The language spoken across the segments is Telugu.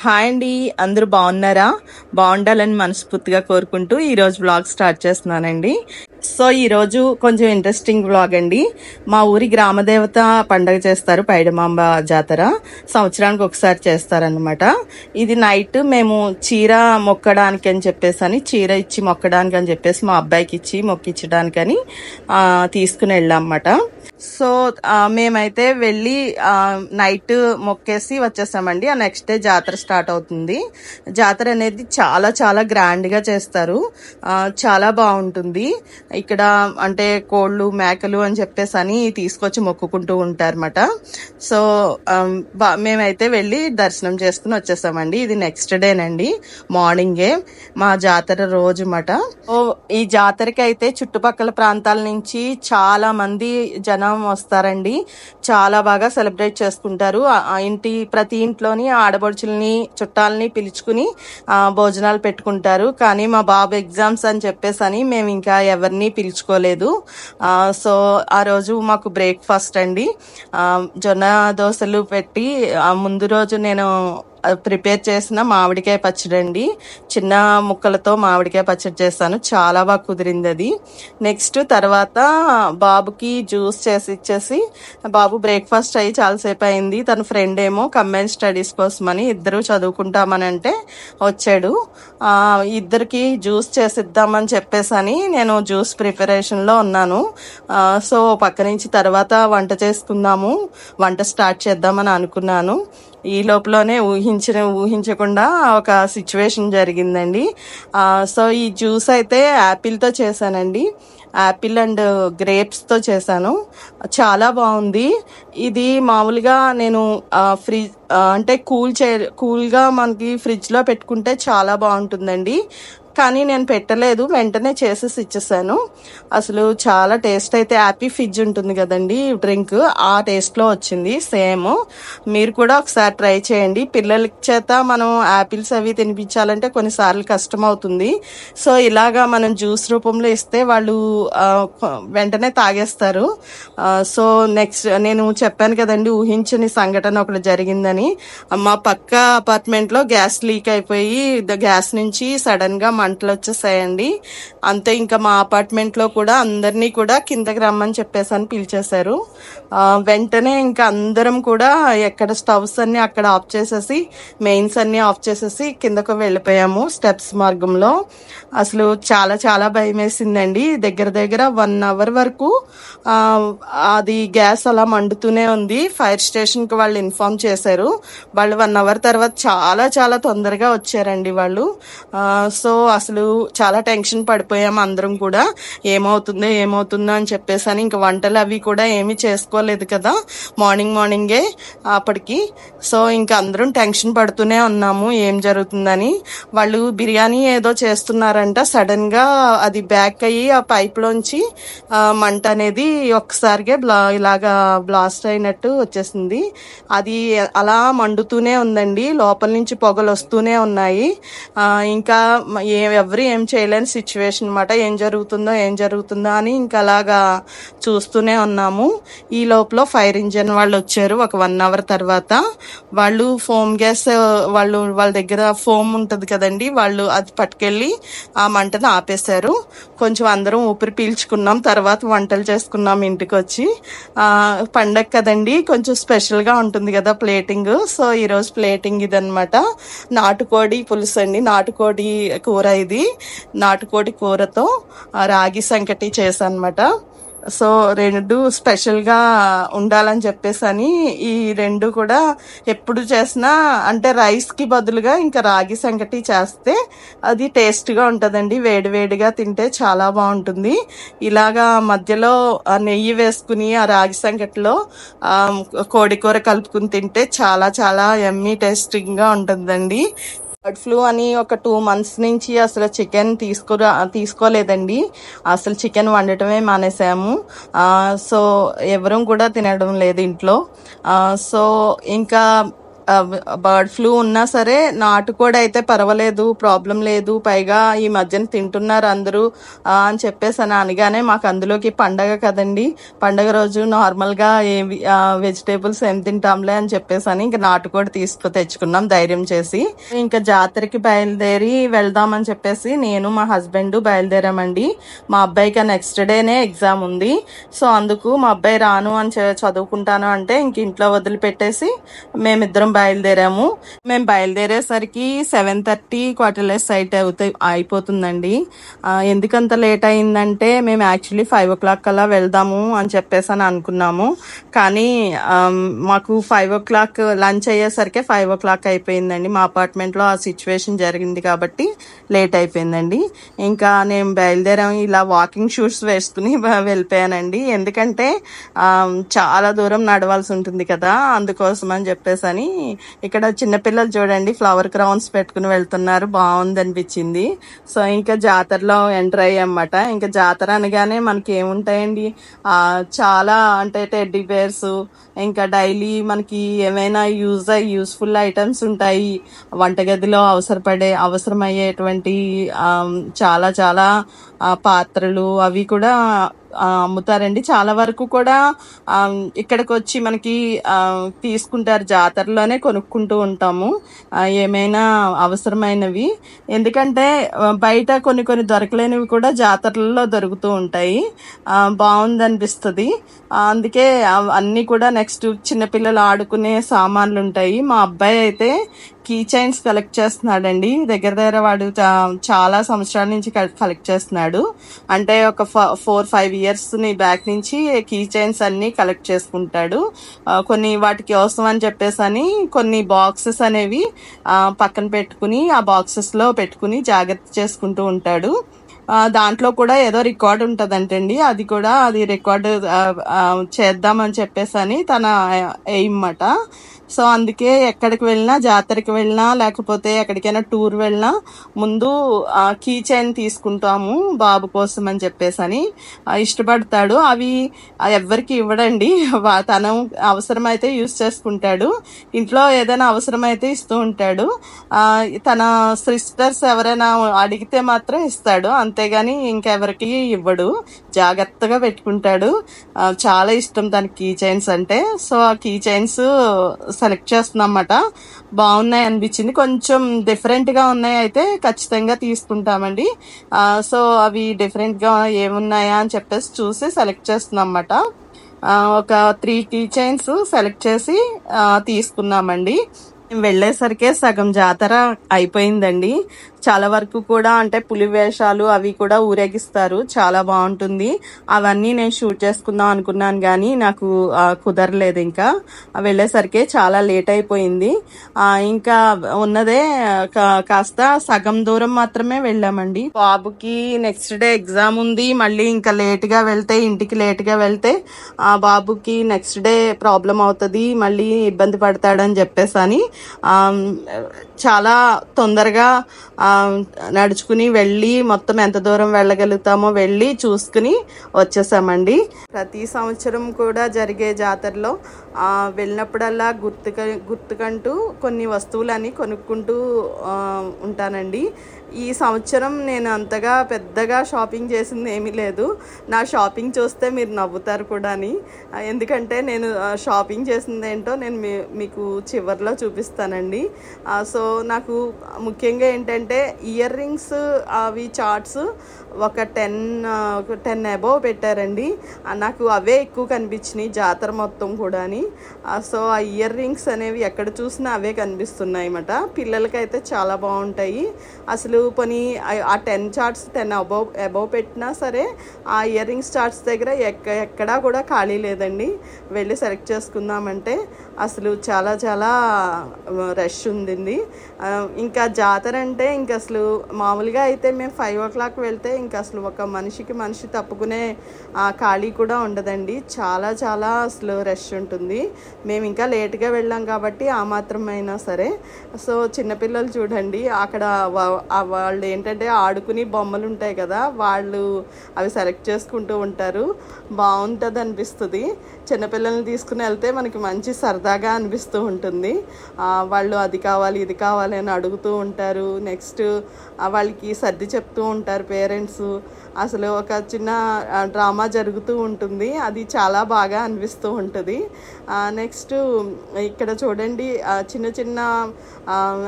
హాయ్ అండి, అందరూ బాగున్నారా? బాగుండాలని మనస్ఫూర్తిగా కోరుకుంటూ ఈరోజు వ్లాగ్ స్టార్ట్ చేస్తున్నానండి. సో ఈరోజు కొంచెం ఇంట్రెస్టింగ్ వ్లాగ్ అండి. మా ఊరి గ్రామదేవత పండగ చేస్తారు, పైడమాంబ జాతర. సంవత్సరానికి ఒకసారి చేస్తారనమాట. ఇది నైట్ మేము చీర మొక్కడానికి అని చెప్పేసి చీర ఇచ్చి మొక్కడానికి అని చెప్పేసి మా అబ్బాయికి ఇచ్చి మొక్కించడానికని తీసుకుని వెళ్ళామన్నమాట. సో మేమైతే వెళ్ళి నైట్ మొక్కేసి వచ్చేసామండి. ఆ నెక్స్ట్ డే జాతర స్టార్ట్ అవుతుంది. జాతర అనేది చాలా చాలా గ్రాండ్ గా చేస్తారు. చాలా బాగుంటుంది. ఇక్కడ అంటే కోళ్ళు మేకలు అని చెప్పేసి తీసుకొచ్చి మొక్కుకుంటూ ఉంటారన్నమాట. సో మేమైతే వెళ్ళి దర్శనం చేసుకుని వచ్చేసామండి. ఇది నెక్స్ట్ డేనండి, మార్నింగే మా జాతర రోజు అన్నమాట. ఈ జాతరకి అయితే చుట్టుపక్కల ప్రాంతాల నుంచి చాలా మంది జనం వస్తారండి. చాలా బాగా సెలబ్రేట్ చేసుకుంటారు. ప్రతి ఇంట్లోని ఆడపడుచుల్ని చుట్టాలని పిలుచుకుని భోజనాలు పెట్టుకుంటారు. కానీ మా బాబు ఎగ్జామ్స్ అని చెప్పేసి మేము ఇంకా ఎవరిని పిలుచుకోలేదు. సో ఆ రోజు మాకు బ్రేక్ఫాస్ట్ అండి, జొన్న దోశలు పెట్టి ముందు రోజు నేను ప్రిపేర్ చేసిన మామిడికాయ పచ్చడి అండి. చిన్న ముక్కలతో మామిడికాయ పచ్చడి చేస్తాను, చాలా బాగా కుదిరింది అది. నెక్స్ట్ తర్వాత బాబుకి జ్యూస్ చేసి ఇచ్చేసి, బాబు బ్రేక్ఫాస్ట్ అయ్యి చాలాసేపు అయింది. తన ఫ్రెండ్ ఏమో కంబైన్ స్టడీస్ కోసమని ఇద్దరు చదువుకుంటామని అంటే వచ్చాడు. ఇద్దరికి జ్యూస్ చేసిద్దామని చెప్పేసి నేను జ్యూస్ ప్రిపరేషన్లో ఉన్నాను. సో పక్క నుంచి తర్వాత వంట చేసుకుందాము, వంట స్టార్ట్ చేద్దామని అనుకున్నాను. ఈ లోపలనే ఊహించకుండా ఒక సిచ్యువేషన్ జరిగిందండి. సో ఈ జ్యూస్ అయితే యాపిల్తో చేశానండి. యాపిల్ అండ్ గ్రేప్స్తో చేశాను. చాలా బాగుంది. ఇది మామూలుగా నేను ఫ్రిడ్జ్ అంటే కూల్గా మనకి ఫ్రిడ్జ్లో పెట్టుకుంటే చాలా బాగుంటుందండి. కానీ నేను పెట్టలేదు, వెంటనే చేసేసి ఇచ్చేసాను. అసలు చాలా టేస్ట్ అయితే యాపీ ఫిజ్ ఉంటుంది కదండి డ్రింక్, ఆ టేస్ట్లో వచ్చింది సేమ్. మీరు కూడా ఒకసారి ట్రై చేయండి. పిల్లల చేత మనం యాపిల్స్ అవి తినిపించాలంటే కొన్నిసార్లు కష్టం అవుతుంది. సో ఇలాగా మనం జ్యూస్ రూపంలో ఇస్తే వాళ్ళు వెంటనే తాగేస్తారు. సో నెక్స్ట్ నేను చెప్పాను కదండి, ఊహించని సంఘటన ఒకటి జరిగిందని. మా పక్క అపార్ట్మెంట్లో గ్యాస్ లీక్ అయిపోయి గ్యాస్ నుంచి సడన్ గా మంటలు వచ్చేసాయండి. అంతే, ఇంకా మా అపార్ట్మెంట్లో కూడా అందరినీ కూడా కిందకి రమ్మని చెప్పేసి పిలిచేశారు. వెంటనే ఇంకా అందరం కూడా ఎక్కడ స్టవ్స్ అన్ని అక్కడ ఆఫ్ చేసేసి, మెయిన్స్ అన్ని ఆఫ్ చేసేసి కిందకు వెళ్ళిపోయాము స్టెప్స్ మార్గంలో. అసలు చాలా చాలా భయం వేసిందండి. దగ్గర 1 అవర్ వరకు అది గ్యాస్ అలా మండుతూనే ఉంది. ఫైర్ స్టేషన్ కి వాళ్ళు ఇన్ఫార్మ్ చేశారు. వాళ్ళు 1 అవర్ తర్వాత చాలా చాలా తొందరగా వచ్చారండి వాళ్ళు. సో అసలు చాలా టెన్షన్ పడిపోయాము అందరం కూడా, ఏమవుతుందో అని చెప్పేసి. ఇంకా వంటలు అవి కూడా ఏమీ చేసుకోలేదు కదా మార్నింగే అప్పటికి. సో ఇంకా అందరం టెన్షన్ పడుతూనే ఉన్నాము ఏం జరుగుతుందని. వాళ్ళు బిర్యానీ ఏదో చేస్తున్నారంట, సడన్ గా అది బ్యాక్ అయ్యి ఆ పైప్ లోంచి మంట అనేది ఒక్కసారిగా ఇలాగా బ్లాస్ట్ అయినట్టు వచ్చేసింది. అది అలా మండుతూనే ఉందండి, లోపల నుంచి పొగలు వస్తూనే ఉన్నాయి. ఇంకా ఎవరు ఏం చేయలేని సిచ్యువేషన్ అనమాట. ఏం జరుగుతుందో అని ఇంకా అలాగా చూస్తూనే ఉన్నాము. ఈ లోపల ఫైర్ ఇంజన్ వాళ్ళు వచ్చారు ఒక 1 అవర్ తర్వాత. వాళ్ళు ఫోమ్ గ్యాస్ వాళ్ళ దగ్గర ఫోమ్ ఉంటుంది కదండి, వాళ్ళు అది పట్టుకెళ్ళి ఆ మంటను ఆపేశారు. కొంచెం అందరం ఊపిరి పీల్చుకున్నాం. తర్వాత వంటలు చేసుకున్నాం ఇంటికి వచ్చి. పండగ కదండి, కొంచెం స్పెషల్గా ఉంటుంది కదా ప్లేటింగ్. సో ఈరోజు ప్లేటింగ్ ఇదనమాట. నాటుకోడి పులుసు అండి, నాటుకోడి కూర ఇది. నాటుకోడి కూరతో రాగి సంకటి చేశానమాట. సో 2 స్పెషల్గా ఉండాలని చెప్పేసి ఈ 2 కూడా ఎప్పుడు చేసినా అంటే రైస్కి బదులుగా ఇంకా రాగి సంకటి చేస్తే అది టేస్ట్గా ఉంటుందండి. వేడివేడిగా తింటే చాలా బాగుంటుంది. ఇలాగా మధ్యలో నెయ్యి వేసుకుని ఆ రాగి సంకటిలో కోడి కూర కలుపుకుని తింటే చాలా చాలా యమ్మీ టేస్టింగ్గా ఉంటుందండి. బర్డ్ ఫ్లూ అని ఒక 2 months నుంచి అసలు చికెన్ తీసుకోలేదండి. అసలు చికెన్ వండటమే మానేసాము. సో ఎవరం కూడా తినడం లేదు ఇంట్లో. సో ఇంకా బర్డ్ ఫ్లూ ఉన్నా సరే నాటుకోడి అయితే పర్వాలేదు, ప్రాబ్లం లేదు, పైగా ఈ మధ్యన తింటున్నారు అందరూ అని చెప్పేసి అని అనగానే మాకు అందులోకి పండగ కదండి, పండగ రోజు నార్మల్గా ఏవి వెజిటేబుల్స్ ఏం తింటాంలే అని చెప్పేసి అని ఇంకా నాటుకోడి తెచ్చుకున్నాం ధైర్యం చేసి. ఇంకా జాతరకి బయలుదేరి వెళ్దామని చెప్పేసి నేను మా హస్బెండ్ బయలుదేరామండి. మా అబ్బాయికి నెక్స్ట్ డేనే ఎగ్జామ్ ఉంది. సో అందుకు మా అబ్బాయి రాను అని చదువుకుంటాను అంటే ఇంక ఇంట్లో వదిలిపెట్టేసి మేమిద్దరం బయలుదేరాము. మేము బయలుదేరేసరికి 7:30 8 అయిపోతుందండి. ఎందుకంత లేట్ అయిందంటే మేము యాక్చువల్లీ 5 o'clock కల్లా వెళ్దాము అని చెప్పేసి అని అనుకున్నాము. కానీ మాకు 5 o'clock లంచ్ అయ్యేసరికి 5 o'clock అయిపోయిందండి. మా అపార్ట్మెంట్లో ఆ సిచ్యువేషన్ జరిగింది కాబట్టి లేట్ అయిపోయిందండి. ఇంకా నేను బయలుదేరాము, ఇలా వాకింగ్ షూస్ వేసుకుని వెళ్ళిపోయానండి. ఎందుకంటే చాలా దూరం నడవాల్సి ఉంటుంది కదా, అందుకోసం అని చెప్పేసి అని. ఇక్కడ చిన్నపిల్లలు చూడండి ఫ్లవర్ క్రౌన్స్ పెట్టుకుని వెళ్తున్నారు, బాగుంది అనిపించింది. సో ఇంకా జాతరలో ఎంటర్ అయ్యామన్నమాట. ఇంకా జాతర అనగానే మనకి ఏముంటాయండి, చాలా అంటే టెడ్డీ బేర్స్, ఇంకా డైలీ మనకి ఏమైనా యూస్ఫుల్ ఐటమ్స్ ఉంటాయి. వంటగదిలో అవసరమయ్యేటువంటి చాలా చాలా పాత్రలు అవి కూడా అమ్ముతారండి. చాలా వరకు కూడా ఇక్కడికి వచ్చి మనకి తీసుకుంటారు, జాతరలోనే కొనుక్కుంటూ ఉంటాము ఏమైనా అవసరమైనవి. ఎందుకంటే బయట కొన్ని దొరకలేనివి కూడా జాతరలలో దొరుకుతూ ఉంటాయి, బాగుంది అనిపిస్తుంది. అందుకే అన్నీ కూడా నెక్స్ట్ చిన్నపిల్లలు ఆడుకునే సామాన్లు ఉంటాయి. మా అబ్బాయి అయితే కీ చైన్స్ కలెక్ట్ చేస్తున్నాడండి. దగ్గర వాడు చాలా సంవత్సరాల నుంచి కలెక్ట్ చేస్తున్నాడు. అంటే ఒక 4-5 years బ్యాక్ నుంచి కీ చైన్స్ అన్ని కలెక్ట్ చేసుకుంటాడు. కొన్ని వాటికి అవసరం అని చెప్పేసి అని కొన్ని బాక్సెస్ అనేవి పక్కన పెట్టుకుని ఆ బాక్సెస్ లో పెట్టుకుని జాగ్రత్త చేసుకుంటూ ఉంటాడు. దాంట్లో కూడా ఏదో రికార్డ్ ఉంటదంటండి, అది రికార్డు చేద్దామని చెప్పేసి అని తన ఎయిమ్ మాట. సో అందుకే ఎక్కడికి వెళ్ళినా, జాతరకి వెళ్ళినా లేకపోతే ఎక్కడికైనా టూర్ వెళ్ళినా ముందు కీ చైన్ తీసుకుంటాము బాబు కోసం అని చెప్పేసి అని. ఇష్టపడతాడు. అవి ఎవ్వరికి ఇవ్వడండి, తను అవసరమైతే యూజ్ చేసుకుంటాడు. ఇంట్లో ఏదైనా అవసరమైతే ఇస్తూ ఉంటాడు. తన సిస్టర్స్ ఎవరైనా అడిగితే మాత్రం ఇస్తాడు, అంతేగాని ఇంకెవరికి ఇవ్వడు, జాగ్రత్తగా పెట్టుకుంటాడు. చాలా ఇష్టం తనకి కీ చైన్స్ అంటే. సో ఆ కీ చైన్స్ సెలెక్ట్ చేస్తున్నామన్నమాట. బాగున్నాయి అనిపించింది, కొంచెం డిఫరెంట్ గా ఉన్నాయి, అయితే ఖచ్చితంగా తీసుకుంటామండి. సో అవి డిఫరెంట్ గా ఏమున్నాయా అని చెప్పేసి చూసి సెలెక్ట్ చేస్తున్నాం అన్నమాట. ఒక 3 కీ చైన్స్ సెలెక్ట్ చేసి తీసుకున్నామండి. వెళ్ళేసరికే సగం జాతర అయిపోయిందండి. చాలా వరకు కూడా అంటే పులి వేషాలు అవి కూడా ఊరేగిస్తారు, చాలా బాగుంటుంది. అవన్నీ నేను షూట్ చేసుకుందాం అనుకున్నాను కానీ నాకు కుదరలేదు. ఇంకా వెళ్ళేసరికి చాలా లేట్ అయిపోయింది. ఇంకా ఉన్నదే కాస్త సగం దూరం మాత్రమే వెళ్ళామండి. బాబుకి నెక్స్ట్ డే ఎగ్జామ్ ఉంది, మళ్ళీ ఇంకా ఇంటికి లేట్ గా వెళ్తే ఆ బాబుకి నెక్స్ట్ డే ప్రాబ్లం అవుతుంది, మళ్ళీ ఇబ్బంది పడతాడని చెప్పేసి అని చాలా తొందరగా నడుచుకుని వెళ్ళి మొత్తం ఎంత దూరం వెళ్ళగలుగుతామో వెళ్ళి చూసుకుని వచ్చేసామండి. ప్రతి సంవత్సరం కూడా జరిగే జాతరలో వెళ్ళినప్పుడల్లా గుర్తుకంటూ కొన్ని వస్తువులని కొనుక్కుంటూ ఉంటానండి. ఈ సంవత్సరం నేను అంతగా పెద్దగా షాపింగ్ చేసింది ఏమీ లేదు. నా షాపింగ్ చూస్తే మీరు నవ్వుతారు కూడా అని, ఎందుకంటే నేను షాపింగ్ చేసింది ఏంటో నేను మీకు చివర్లో చూపిస్తానండి. సో నాకు ముఖ్యంగా ఏంటంటే ఇయర్ రింగ్స్ అవి చార్ట్స్ ఒక 10 అబోవ్ పెట్టారండి. నాకు అవే ఎక్కువ కనిపించినాయి జాతర మొత్తం కూడా. సో ఆ ఇయర్ రింగ్స్ అనేవి ఎక్కడ చూసినా అవే కనిపిస్తున్నాయి అన్నమాట. పిల్లలకైతే చాలా బాగుంటాయి. అసలు పోనీ ఆ 10 చార్ట్స్ 10 అబోవ్ పెట్టినా సరే ఆ ఇయర్ రింగ్స్ చార్ట్స్ దగ్గర ఎక్కడా కూడా ఖాళీ లేదండి. వెళ్ళి సెలెక్ట్ చేసుకుందామంటే అసలు చాలా చాలా రష్ ఉంది. ఇంకా జాతర అంటే ఇంకా అసలు మామూలుగా అయితే మేము 5 o'clock వెళ్తే ఇంకా అసలు ఒక మనిషి తప్పుకునే ఖాళీ కూడా ఉండదండి, చాలా చాలా అసలు రష్ ఉంటుంది. మేము ఇంకా లేట్గా వెళ్ళాం కాబట్టి ఆ మాత్రమైనా సరే. సో చిన్నపిల్లలు చూడండి అక్కడ వాళ్ళు ఏంటంటే ఆడుకుని బొమ్మలు ఉంటాయి కదా, వాళ్ళు అవి సెలెక్ట్ చేసుకుంటూ ఉంటారు, బాగుంటుంది అనిపిస్తుంది. చిన్నపిల్లల్ని తీసుకుని వెళ్తే మనకి మంచి సరదాగా అనిపిస్తూ ఉంటుంది. వాళ్ళు అది కావాలి ఇది కావాలి అని అడుగుతూ ఉంటారు. నెక్స్ట్ వాళ్ళకి సర్ది చెప్తూ ఉంటారు పేరెంట్స్. అసలు ఒక చిన్న డ్రామా జరుగుతూ ఉంటుంది. అది చాలా బాగా అనిపిస్తూ ఉంటుంది. నెక్స్ట్ ఇక్కడ చూడండి, చిన్న చిన్న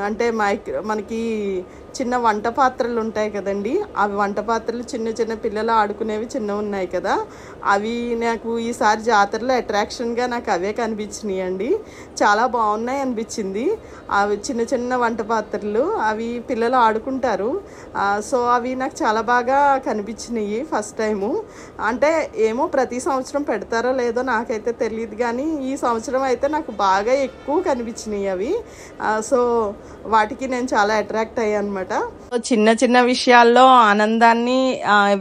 అంటే మనకి చిన్న వంట పాత్రలు ఉంటాయి కదండి. అవి వంట పాత్రలు చిన్న చిన్న పిల్లలు ఆడుకునేవి చిన్నవి ఉన్నాయి కదా, అవి నాకు ఈసారి జాతరలో అట్రాక్షన్గా నాకు అవే కనిపించినాయి అండి. చాలా బాగున్నాయి అనిపించింది. అవి చిన్న చిన్న వంట పాత్రలు, అవి పిల్లలు ఆడుకుంటారు. సో అవి నాకు చాలా బాగా కనిపించినాయి ఫస్ట్ టైము. అంటే ఏమో ప్రతి సంవత్సరం పెడతారో లేదో నాకైతే తెలియదు, కానీ ఈ సంవత్సరం అయితే నాకు బాగా ఎక్కువ కనిపించినాయి అవి. సో వాటికి నేను చాలా అట్రాక్ట్ అయ్యాను అనమాట. చిన్న చిన్న విషయాల్లో ఆనందాన్ని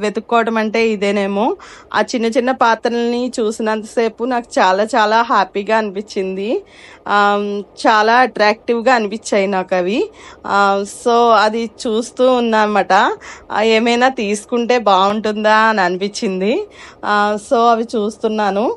వెతుక్కోవడం అంటే ఇదేనేమో. ఆ చిన్న చిన్న పాత్రల్ని చూసినంతసేపు నాకు చాలా చాలా హ్యాపీగా అనిపించింది. చాలా అట్రాక్టివ్గా అనిపించాయి నాకు అవి. సో అది చూస్తూ ఉన్నానమాట. ఏమైనా తీసుకుంటే బాగుంటుందా అని అనిపించింది. సో అవి చూస్తున్నాను.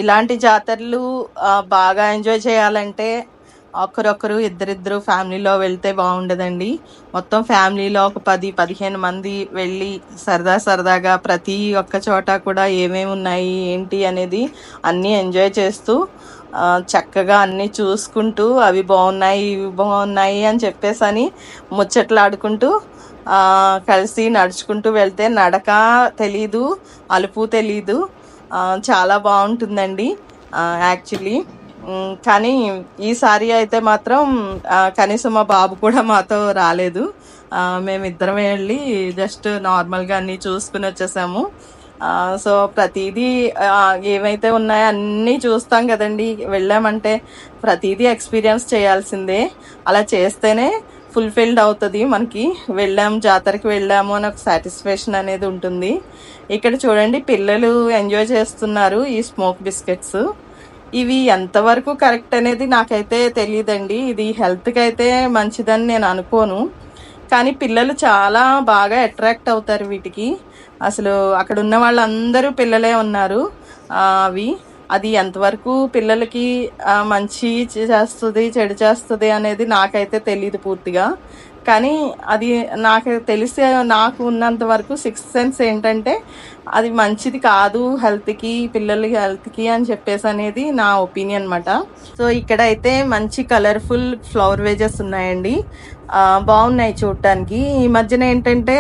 ఇలాంటి జాతరలు బాగా ఎంజాయ్ చేయాలంటే ఒకరొకరు ఇద్దరిద్దరు ఫ్యామిలీలో వెళ్తే బాగుండదండి. మొత్తం ఫ్యామిలీలో ఒక 10-15 మంది వెళ్ళి సరదాగా ప్రతి ఒక్క చోట కూడా ఏమేమి ఉన్నాయి ఏంటి అనేది అన్నీ ఎంజాయ్ చేస్తూ చక్కగా అన్నీ చూసుకుంటూ అవి బాగున్నాయి ఇవి బాగున్నాయి అని చెప్పేసి ముచ్చట్లాడుకుంటూ కలిసి నడుచుకుంటూ వెళ్తే నడక తెలీదు, అలుపు తెలీదు. చాలా బాగుంటుందండి యాక్చువల్లీ. కానీ ఈసారి అయితే మాత్రం కనీసం మా బాబు కూడా మాతో రాలేదు. మేమిద్దరం వెళ్ళి జస్ట్ నార్మల్గా అన్నీ చూసుకుని వచ్చేసాము. సో ప్రతిదీ ఏవైతే ఉన్నాయో అన్నీ చూస్తాం కదండి. వెళ్ళామంటే ప్రతిదీ ఎక్స్పీరియన్స్ చేయాల్సిందే. అలా చేస్తేనే ఫుల్ఫిల్డ్ అవుతుంది మనకి. జాతరకి వెళ్ళాము అని ఒక సాటిస్ఫాక్షన్ అనేది ఉంటుంది. ఇక్కడ చూడండి, పిల్లలు ఎంజాయ్ చేస్తున్నారు ఈ స్మోక్ బిస్కెట్స్. ఇవి ఎంతవరకు కరెక్ట్ అనేది నాకైతే తెలియదండి. ఇది హెల్త్కి అయితే మంచిదని నేను అనుకోను. కానీ పిల్లలు చాలా బాగా అట్రాక్ట్ అవుతారు వీటికి. అసలు అక్కడ ఉన్న వాళ్ళందరూ పిల్లలే ఉన్నారు. అవి అది ఎంతవరకు పిల్లలకి మంచి చేస్తుంది, చెడు చేస్తుంది అనేది నాకైతే తెలియదు పూర్తిగా. కానీ అది నాకు ఉన్నంత వరకు సిక్స్త్ సెన్స్ ఏంటంటే అది మంచిది కాదు హెల్త్కి, పిల్లలకి హెల్త్కి అని చెప్పేసి అనేది నా ఒపీనియన్ అనమాట. సో ఇక్కడ అయితే మంచి కలర్ఫుల్ ఫ్లవర్ వేజెస్ ఉన్నాయండి. బాగున్నాయి చూడటానికి. ఈ మధ్యన ఏంటంటే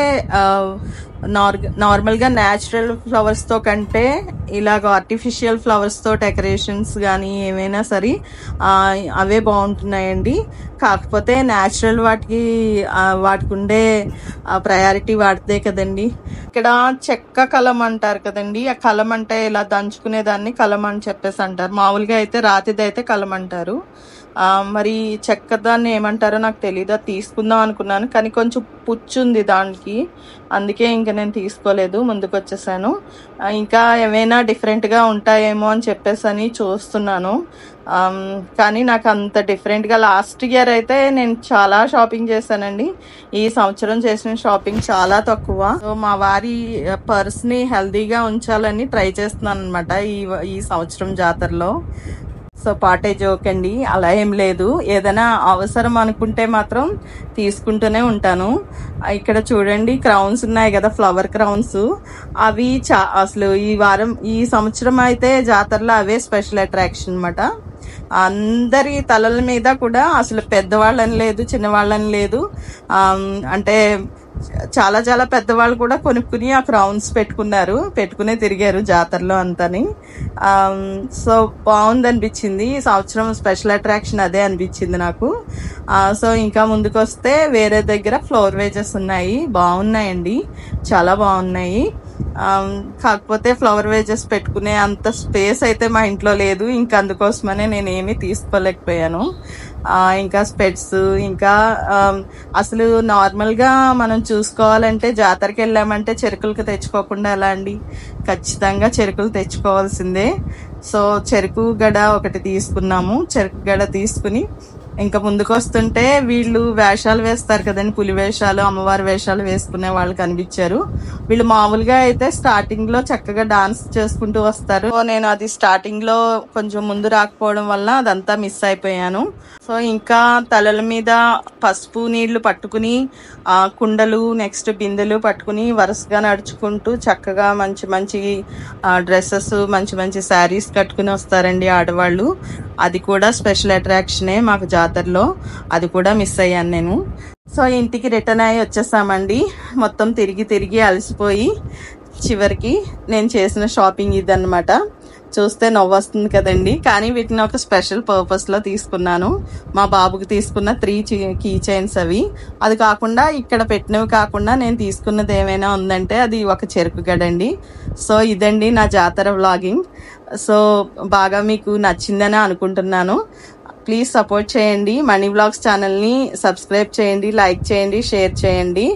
నార్మల్గా న్యాచురల్ ఫ్లవర్స్తో కంటే ఇలాగ ఆర్టిఫిషియల్ ఫ్లవర్స్తో డెకరేషన్స్ కానీ ఏమైనా సరే అవే బాగుంటున్నాయండి. కాకపోతే న్యాచురల్ వాటికి ఉండే ప్రయారిటీ వాడితే కదండి. ఇక్కడ చెక్క కలం అంటారు కదండి. ఆ కలం అంటే ఇలా దంచుకునేదాన్ని కలం అని చెప్పేసి అంటారు. మామూలుగా అయితే రాతిది అయితే కలం అంటారు. మరి చెక్క దాన్ని ఏమంటారో నాకు తెలియదు. అది తీసుకుందాం అనుకున్నాను కానీ కొంచెం పుచ్చుంది దానికి, అందుకే ఇంకా నేను తీసుకోలేదు, ముందుకు వచ్చేసాను. ఇంకా ఏమైనా డిఫరెంట్గా ఉంటాయేమో అని చెప్పేసి అని చూస్తున్నాను. కానీ నాకు అంత డిఫరెంట్గా లాస్ట్ ఇయర్ అయితే నేను చాలా షాపింగ్ చేశానండి. ఈ సంవత్సరం చేసిన షాపింగ్ చాలా తక్కువ. సో మా వారి పర్స్ని హెల్తీగా ఉంచాలని ట్రై చేస్తున్నాను అనమాట ఈ సంవత్సరం జాతరలో. సో పాటే జోక్ అండి, అలా ఏం లేదు. ఏదైనా అవసరం అనుకుంటే మాత్రం తీసుకుంటూనే ఉంటాను. ఇక్కడ చూడండి, క్రౌన్స్ ఉన్నాయి కదా, ఫ్లవర్ క్రౌన్స్. అవి అసలు ఈ సంవత్సరం అయితే జాతరలో అవే స్పెషల్ అట్రాక్షన్ అనమాట. అందరి తలల మీద కూడా అసలు పెద్దవాళ్ళని లేదు, చిన్నవాళ్ళని లేదు. అంటే చాలా చాలా పెద్దవాళ్ళు కూడా కొనుక్కుని ఆ క్రౌన్స్ పెట్టుకునే తిరిగారు జాతరలో అంతని. సో బాగుంది అనిపించింది. ఈ సంవత్సరం స్పెషల్ అట్రాక్షన్ అదే అనిపించింది నాకు. సో ఇంకా ముందుకు వస్తే వేరే దగ్గర ఫ్లవర్ వేజెస్ ఉన్నాయి, బాగున్నాయండి, చాలా బాగున్నాయి. కాకపోతే ఫ్లవర్ వేజెస్ పెట్టుకునే అంత స్పేస్ అయితే మా ఇంట్లో లేదు. ఇంకా అందుకోసమనే నేను ఏమీ తీసుకోలేకపోయాను. ఇంకా స్పెట్స్, ఇంకా అసలు నార్మల్గా మనం చూసుకోవాలంటే జాతరకి వెళ్ళామంటే చెరుకులకి తెచ్చుకోకుండా ఎలా అండి? ఖచ్చితంగా చెరుకులు తెచ్చుకోవాల్సిందే. సో చెరుకు గడ ఒకటి తీసుకున్నాము. చెరుకు గడ తీసుకుని ఇంకా ముందుకు వస్తుంటే వీళ్ళు వేషాలు వేస్తారు కదండి, పులి వేషాలు, అమ్మవారి వేషాలు వేసుకునే వాళ్ళు కనిపించారు. వీళ్ళు మామూలుగా అయితే స్టార్టింగ్ లో చక్కగా డాన్స్ చేసుకుంటూ వస్తారు. నేను అది స్టార్టింగ్ లో కొంచెం ముందు రాకపోవడం వల్ల అదంతా మిస్ అయిపోయాను. సో ఇంకా తలల మీద పసుపు నీళ్లు పట్టుకుని కుండలు, నెక్స్ట్ బిందెలు పట్టుకుని వరుసగా నడుచుకుంటూ చక్కగా మంచి మంచి డ్రెస్సెస్, మంచి మంచి శారీస్ కట్టుకుని వస్తారండి ఆడవాళ్ళు. అది కూడా స్పెషల్ అట్రాక్షనే మాకు జాతరలో. అది కూడా మిస్ అయ్యాను నేను. సో ఇంటికి రిటర్న్ అయ్యి వచ్చేసామండి. మొత్తం తిరిగి తిరిగి అలసిపోయి చివరికి నేను చేసిన షాపింగ్ ఇదన్నమాట. చూస్తే నవ్వు వస్తుంది కదండి, కానీ వీటిని ఒక స్పెషల్ పర్పస్లో తీసుకున్నాను. మా బాబుకి తీసుకున్న 3 కీ చైన్స్ అవి. అది కాకుండా ఇక్కడ పెట్టినవి కాకుండా నేను తీసుకున్నది ఏమైనా ఉందంటే అది ఒక చెరుకు గడండి. సో ఇదండి నా జాతర వ్లాగింగ్. సో బాగా మీకు నచ్చిందని అనుకుంటున్నాను. ప్లీజ్ సపోర్ట్ చేయండి. మనీ వ్లాగ్స్ ఛానల్ని సబ్స్క్రైబ్ చేయండి, లైక్ చేయండి, షేర్ చేయండి.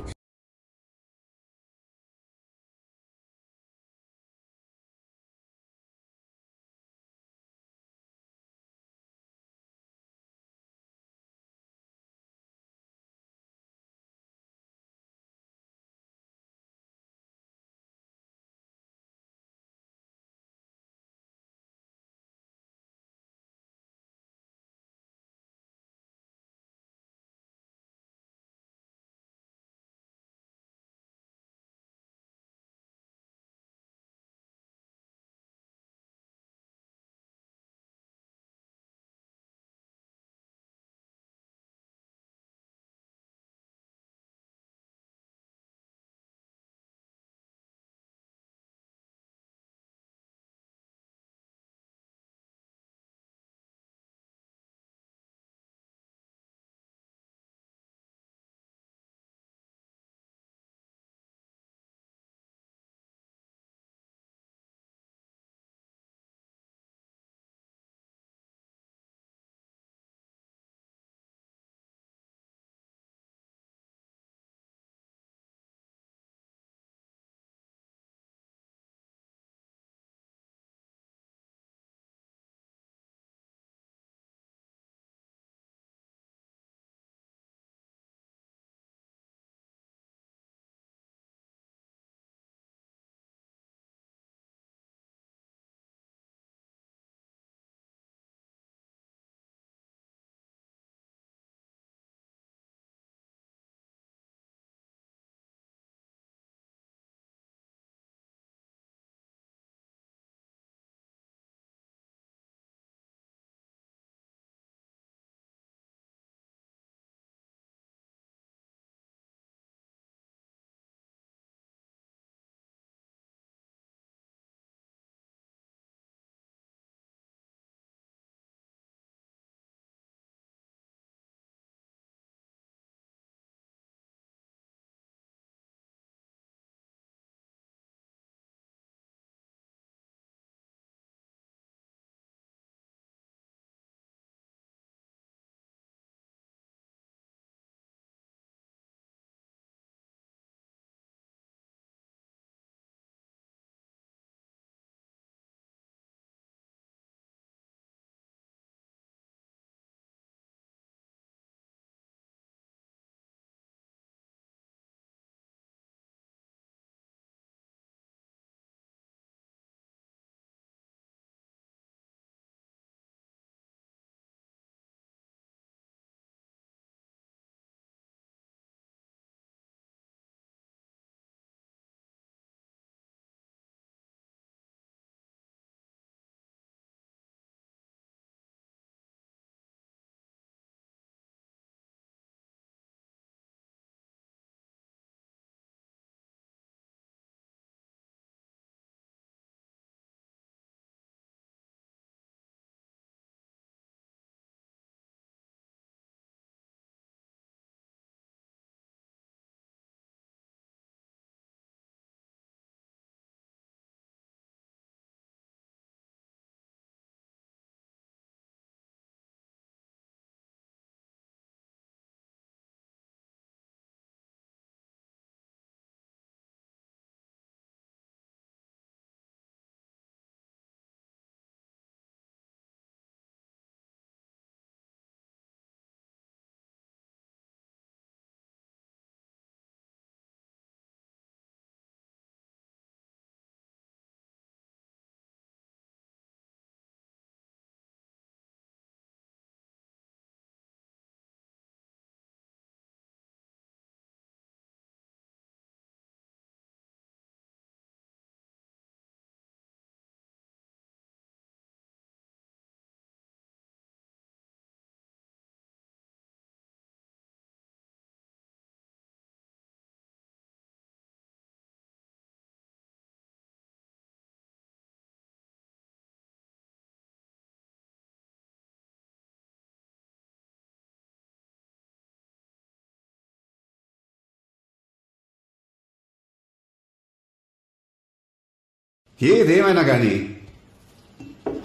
ఏదేమైనా కానీ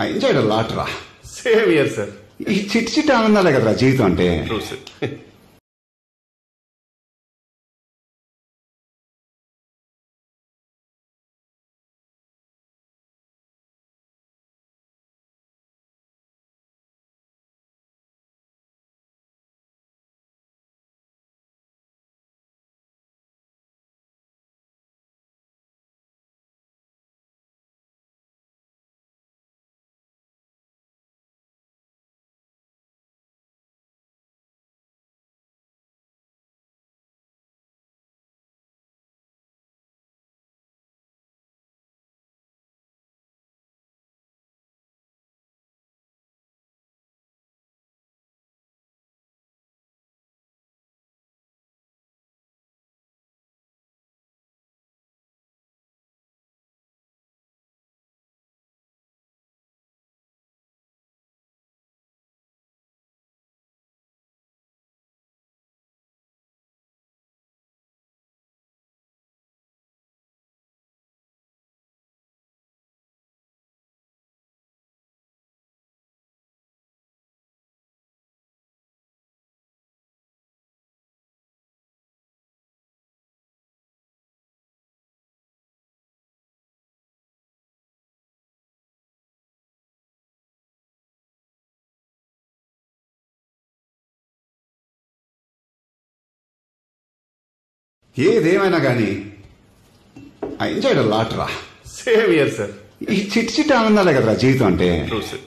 ఐ ఎంజాయ్డ్ అ లాట్ రా. Same year sir. ఈ చిట్టి చిట్టి ఆనందాలే కదరా జీవితం అంటే. True sir. ఏదేమైనా కానీ ఐ ఎంజాయ్డ్ అ లాట్ రా. Same year sir. ఈ చిట్టి చిట్టి ఆనందాలే కదరా జీవితం అంటే. True sir.